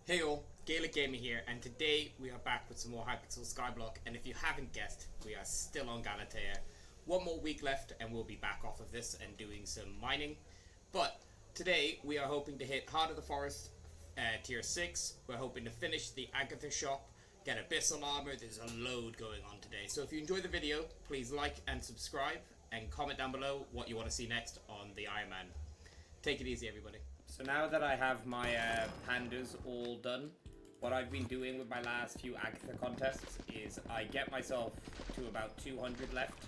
Hey all, Gaelic Gamer here, and today we are back with some more Hypixel Skyblock, and if you haven't guessed, we are still on Galatea. One more week left and we'll be back off of this and doing some mining. But today we are hoping to hit Heart of the Forest tier 6, we're hoping to finish the Agatha shop, get Abyssal armor. There's a load going on today. So if you enjoy the video, please like and subscribe, and comment down below what you want to see next on the Ironman. Take it easy, everybody. So now that I have my pandas all done, what I've been doing with my last few Agatha contests is I get myself to about 200 left,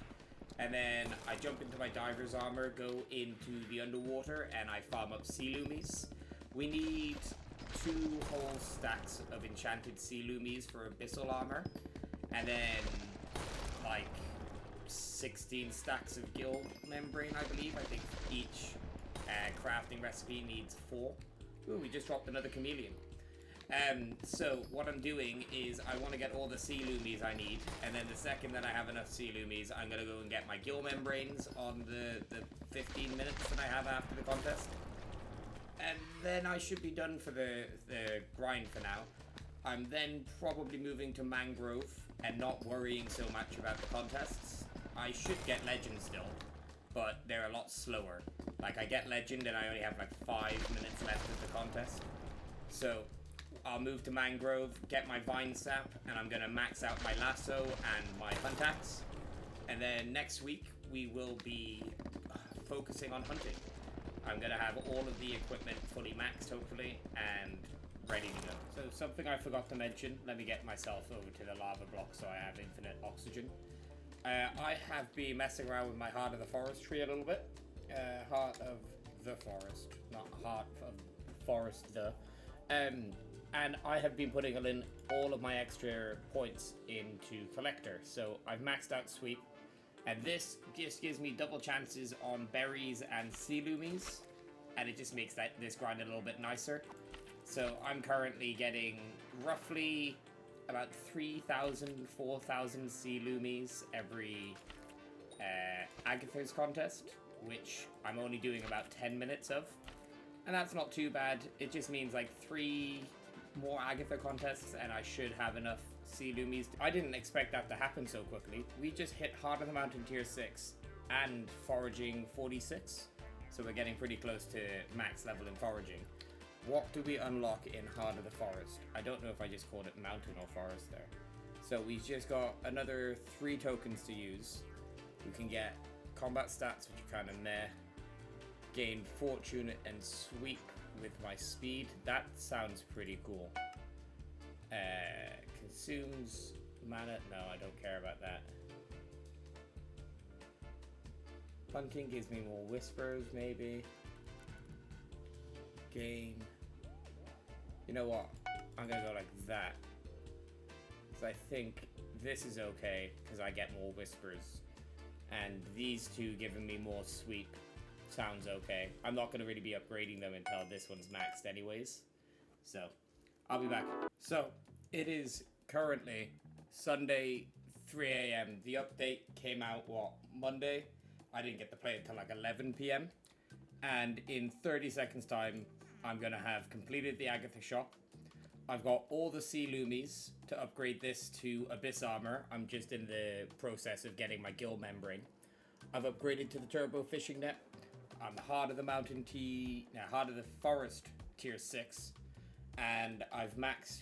and then I jump into my diver's armor, go into the underwater, and I farm up sea loomies. We need 2 whole stacks of enchanted sea loomies for abyssal armor, and then like 16 stacks of gill membrane, I believe. I think each crafting recipe needs 4. Ooh, we just dropped another chameleon. So what I'm doing is I want to get all the sea loomies I need, and then the second that I have enough sea loomies, I'm going to go and get my gill membranes on the 15 minutes that I have after the contest. And then I should be done for the grind for now. I'm then probably moving to mangrove and not worrying so much about the contests. I should get legend still, but they're a lot slower. Like, I get legend and I only have like 5 minutes left of the contest. So I'll move to mangrove, get my vine sap, and I'm going to max out my lasso and my hunt axe. And then next week we will be focusing on hunting. I'm going to have all of the equipment fully maxed, hopefully, and ready to go. So something I forgot to mention, let me get myself over to the lava block so I have infinite oxygen. I have been messing around with my Heart of the Forest tree a little bit. Heart of the Forest, not Heart of Forest the. And I have been putting in all of my extra points into Collector. So I've maxed out Sweep, and this just gives me double chances on berries and sea loomies, and it just makes this grind a little bit nicer. So I'm currently getting roughly about 3,000, 4,000 sea loomies every Agatha's contest, which I'm only doing about 10 minutes of. And that's not too bad. It just means like 3 more Agatha contests and I should have enough sea loomies. I didn't expect that to happen so quickly. We just hit Heart of the Mountain tier 6 and foraging 46. So we're getting pretty close to max level in foraging. What do we unlock in Heart of the Forest? I don't know if I just called it mountain or forest there. So we've just got another 3 tokens to use. We can get combat stats, which are kind of meh. Gain fortune and sweep with my speed. That sounds pretty cool. Consumes mana. No, I don't care about that. Hunting gives me more whispers, maybe. Gain. You know what? I'm gonna go like that. So I think this is okay because I get more whispers, and these 2 giving me more sweep sounds okay. I'm not gonna really be upgrading them until this one's maxed anyways. So I'll be back. So it is currently Sunday 3 a.m. The update came out Monday. I didn't get to play it until like 11 p.m. And in 30 seconds time, I'm going to have completed the Agatha shop. I've got all the sea loomies to upgrade this to Abyss armor. I'm just in the process of getting my gill membrane. I've upgraded to the turbo fishing net. I'm Heart of the Mountain Heart of the Forest tier 6. And I've maxed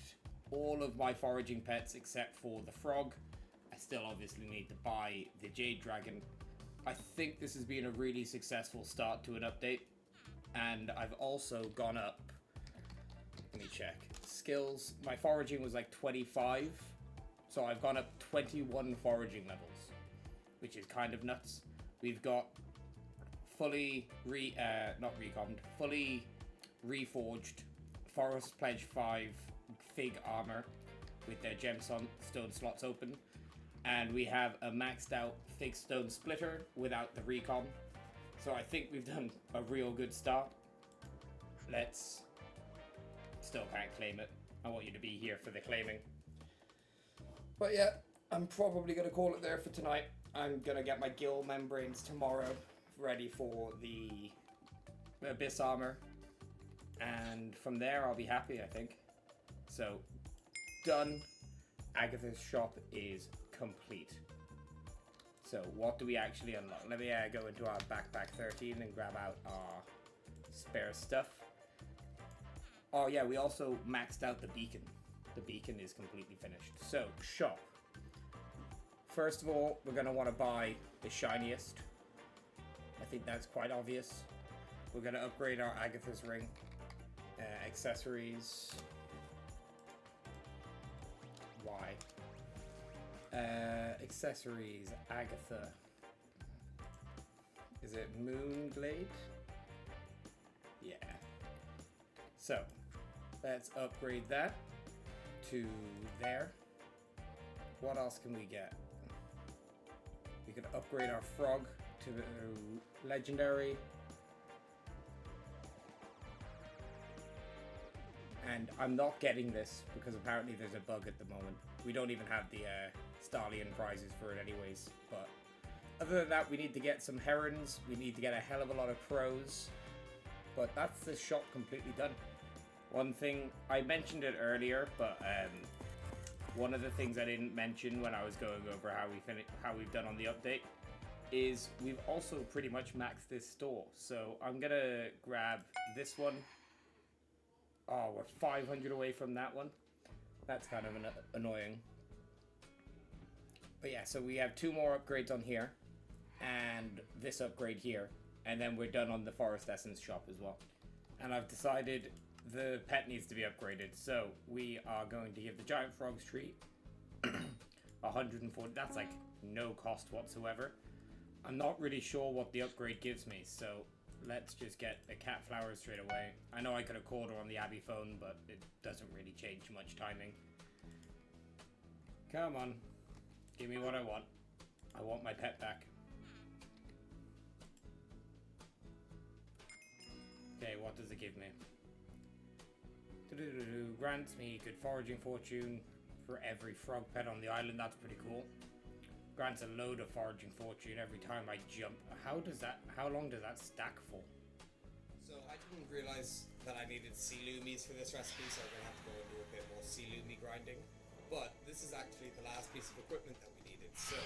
all of my foraging pets except for the frog. I still obviously need to buy the jade dragon. I think this has been a really successful start to an update. And I've also gone up, let me check, skills. My foraging was like 25, so I've gone up 21 foraging levels, which is kind of nuts. We've got fully fully reforged Forest Pledge 5 Fig armor with their gemstone slots open. And we have a maxed out Fig Stone Splitter without the recon. So I think we've done a real good start. Still can't claim it. I want you to be here for the claiming. But yeah, I'm probably going to call it there for tonight. I'm going to get my gill membranes tomorrow ready for the Abyss armor. And from there, I'll be happy, I think. So, done. Agatha's shop is complete. So, what do we actually unlock? Let me go into our backpack 13 and grab out our spare stuff. Oh yeah, we also maxed out the beacon. The beacon is completely finished. So, shop. First of all, we're going to want to buy the shiniest. I think that's quite obvious. We're going to upgrade our Agatha's ring. Accessories. Why? Accessories, Agatha. Is it Moonglade? Yeah. So, let's upgrade that to there. What else can we get? We could upgrade our frog to legendary. And I'm not getting this because apparently there's a bug at the moment. We don't even have the Starlian prizes for it anyways. But other than that, we need to get some herons. We need to get a hell of a lot of crows. But that's the shop completely done. One thing, I mentioned it earlier, but one of the things I didn't mention when I was going over how we've done on the update is we've also pretty much maxed this store. So I'm going to grab this one. Oh, we're 500 away from that one. That's kind of annoying. But yeah, so we have 2 more upgrades on here. And this upgrade here. And then we're done on the Forest Essence shop as well. And I've decided the pet needs to be upgraded. So we are going to give the Giant Frogs tree 140. That's like no cost whatsoever. I'm not really sure what the upgrade gives me. So let's just get the cat flowers straight away. I know I could have called her on the Abby phone, but it doesn't really change much timing. Come on. Give me what I want. I want my pet back. Okay, what does it give me? Grants me good foraging fortune for every frog pet on the island. That's pretty cool. Grants a load of foraging fortune every time I jump. How long does that stack for? So I didn't realize that I needed sea loomies for this recipe, so I'm going to have to go and do a bit more sea loomie grinding. But this is actually the last piece of equipment that we needed. So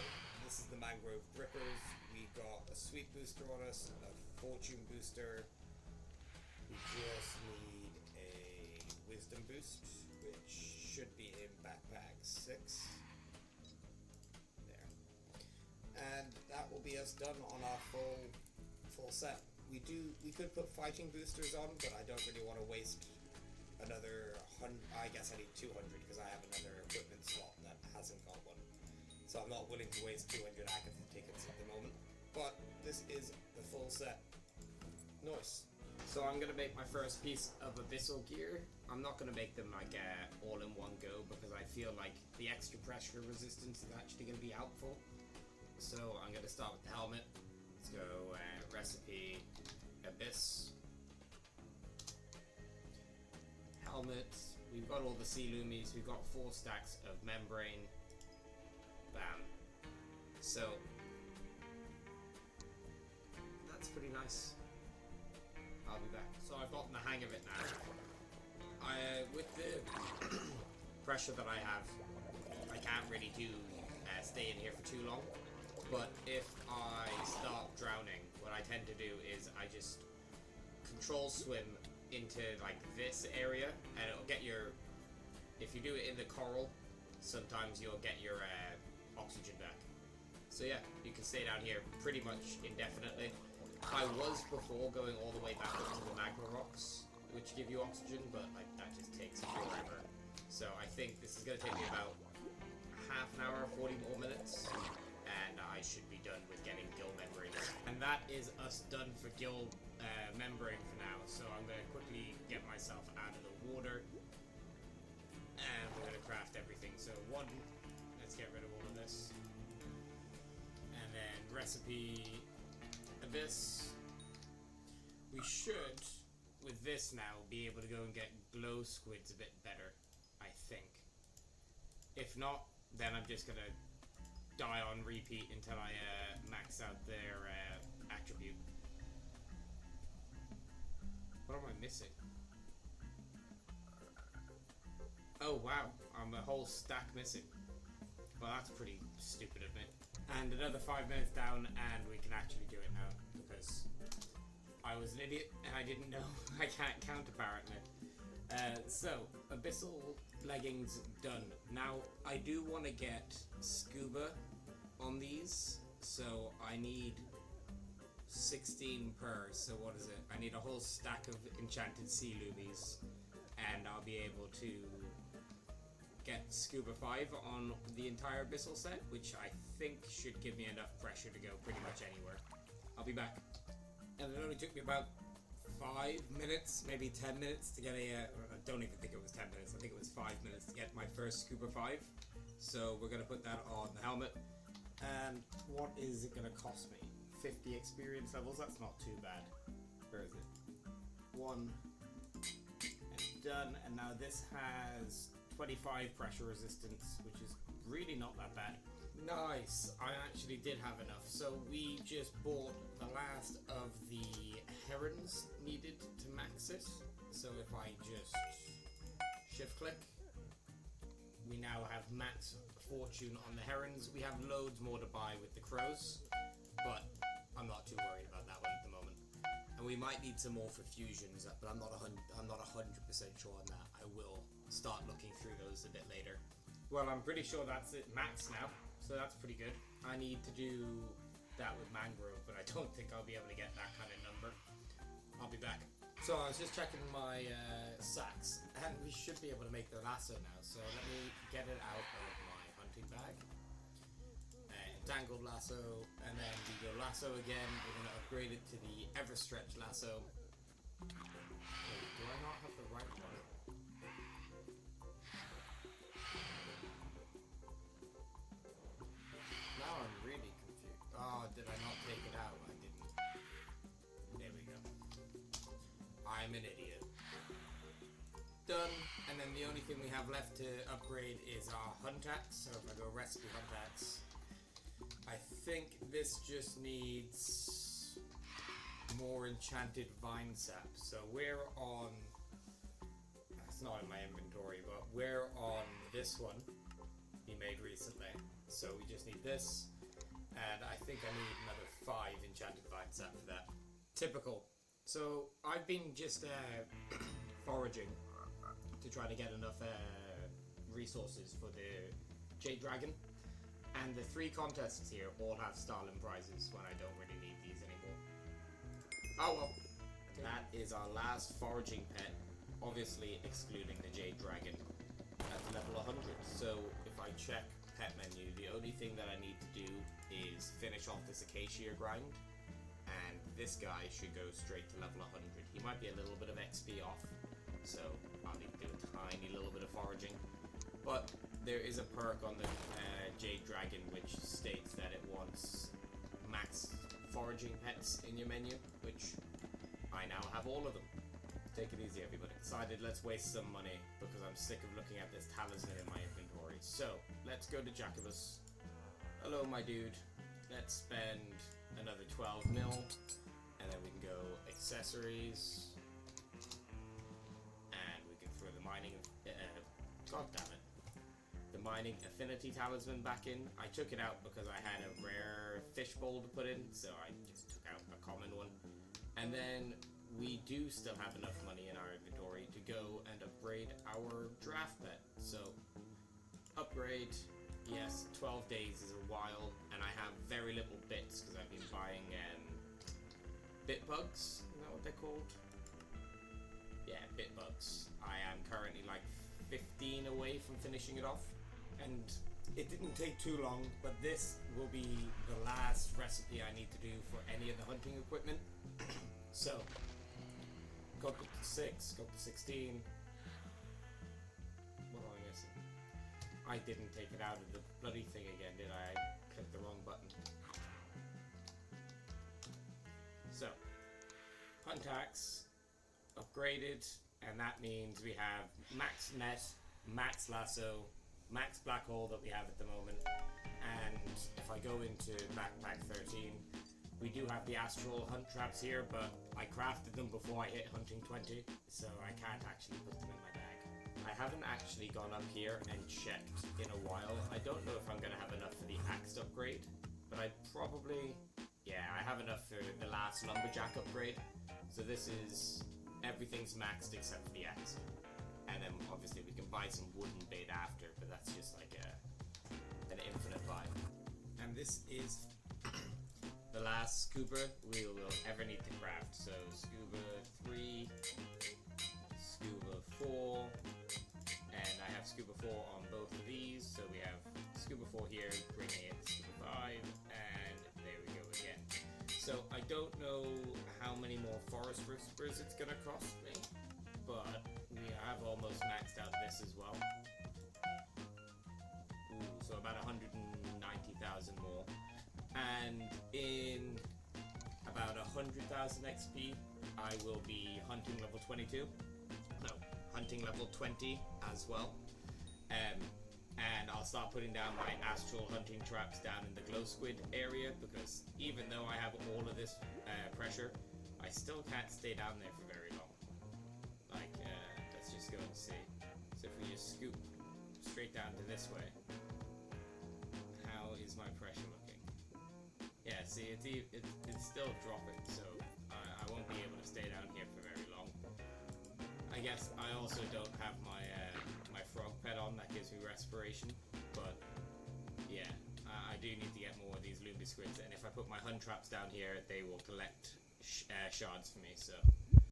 this is the mangrove drippers. We got a sweet booster on us, a fortune booster. We just need a wisdom boost, which should be in backpack 6. And that will be us done on our full set. We could put fighting boosters on, but I don't really want to waste another 100. I guess I need 200 because I have another equipment slot that hasn't got one. So I'm not willing to waste 200 Agatha tickets at the moment. But this is the full set. Nice. So I'm going to make my first piece of abyssal gear. I'm not going to make them like all in one go because I feel like the extra pressure resistance is actually going to be helpful. So I'm going to start with the helmet. Let's go recipe abyss. Helmet. We've got all the sea loomies. We've got 4 stacks of membrane. Bam. So that's pretty nice. I'll be back. So I've gotten the hang of it now. With the pressure that I have, I can't really stay in here for too long. But if I start drowning, what I tend to do is I just control swim into like this area, and it'll get your. If you do it in the coral, sometimes you'll get your oxygen back. So yeah, you can stay down here pretty much indefinitely. I was before going all the way back up to the magma rocks, which give you oxygen, but like that just takes forever. So I think this is going to take me about half an hour, 40 more minutes. And I should be done with getting gill membrane. And that is us done for gill membrane for now. So I'm going to quickly get myself out of the water. And we're going to craft everything. So let's get rid of all of this. And then recipe abyss. We should, with this now, be able to go and get glow squids a bit better, I think. If not, then I'm just going to die on repeat until I max out their attribute. What am I missing? Oh wow, I'm a whole stack missing. Well, that's pretty stupid of me. And another 5 minutes down, and we can actually do it now because I was an idiot and I didn't know. I can't count apparently. So, Abyssal leggings done. Now, I do want to get scuba on these, so I need 16 per. So what is it? I need a whole stack of enchanted sea loomies, and I'll be able to get scuba 5 on the entire Abyssal set, which I think should give me enough pressure to go pretty much anywhere. I'll be back. And it only took me about 5 minutes, maybe 10 minutes to get I don't even think it was 10 minutes, I think it was 5 minutes to get my first Scuba 5. So we're going to put that on the helmet. And what is it going to cost me? 50 experience levels, that's not too bad. Where is it? 1. And done. And now this has 25 pressure resistance, which is really not that bad. Nice, I actually did have enough. So we just bought the last of the herons needed to max it. So if I just shift click, we now have max fortune on the herons. We have loads more to buy with the crows, but I'm not too worried about that one at the moment. And we might need some more for fusions, but I'm not 100% sure on that. I will start looking through those a bit later. Well, I'm pretty sure that's it max now, so that's pretty good. I need to do that with mangrove, but I don't think I'll be able to get that kind of number. I'll be back. So I was just checking my sacks, and we should be able to make the lasso now. So let me get it out of my hunting bag. Dangled lasso, and then we go lasso again. We're going to upgrade it to the ever stretch lasso. Wait, do I not have the right one? Now I'm really confused. Oh, did I not take it out? I didn't. There we go. I'm an idiot. Done. And then the only thing we have left to upgrade is our hunt axe. So if I go rescue hunt axe, I think this just needs more enchanted vine sap. So we're on, it's not in my inventory, but we're on this one he made recently. So we just need this, and I think I need another 5 enchanted vine sap for that. Typical. So I've been just foraging to try to get enough resources for the Jade Dragon. And the 3 contests here all have Starlin prizes when I don't really need these anymore. Oh well. That is our last foraging pet, obviously excluding the Jade Dragon, at level 100. So if I check pet menu, the only thing that I need to do is finish off this Acacia grind, and this guy should go straight to level 100. He might be a little bit of XP off, so I'll need to do a tiny little bit of foraging. But there is a perk on the Jade Dragon which states that it wants max foraging pets in your menu, which I now have all of them. Take it easy, everybody. Decided let's waste some money because I'm sick of looking at this talisman in my inventory. So let's go to Jacobus. Hello, my dude. Let's spend another 12 mil, and then we can go accessories, and we can throw the mining. God damn it. The mining affinity talisman back in. I took it out because I had a rare fishbowl to put in, so I just took out a common one. And then we do still have enough money in our inventory to go and upgrade our draft pet. So, upgrade, yes, 12 days is a while, and I have very little bits because I've been buying bit bugs. Is that what they're called? Yeah, bit bugs. I am currently like 15 away from finishing it off, and it didn't take too long, but this will be the last recipe I need to do for any of the hunting equipment. So, got the 6, got the 16. What am I missing? I didn't take it out of the bloody thing again, did I? I clicked the wrong button. So, hunt axe upgraded, and that means we have max net, max lasso, max black hole that we have at the moment. And if I go into backpack 13, we do have the astral hunt traps here, but I crafted them before I hit hunting 20, so I can't actually put them in my bag. I haven't actually gone up here and checked in a while. I don't know if I'm going to have enough for the axe upgrade, but I probably... Yeah, I have enough for the last lumberjack upgrade. So this is... Everything's maxed except for the axe. And then obviously we can buy some wooden bait after, but that's just like an infinite buy. And this is the last scuba we will ever need to craft. So scuba 3, scuba 4, and I have scuba 4 on both of these. So we have scuba 4 here, bringing it to scuba 5, and there we go again. So I don't know how many more forest whispers it's gonna cost me, but we have almost maxed out this as well. Ooh, so about 190,000 more. And in about 100,000 XP, I will be hunting level 22. No, hunting level 20 as well. And I'll start putting down my astral hunting traps down in the glow squid area, because even though I have all of this pressure, I still can't stay down there for very long. Like, let's just go and see. So if we just scoop straight down to this way, how is my pressure looking? Yeah, see, it's still dropping, so I won't be able to stay down here for very long. I guess I also don't have my my frog pet on that gives me respiration, but yeah, I do need to get more of these Loomy squids, and if I put my hunt traps down here, they will collect shards for me, so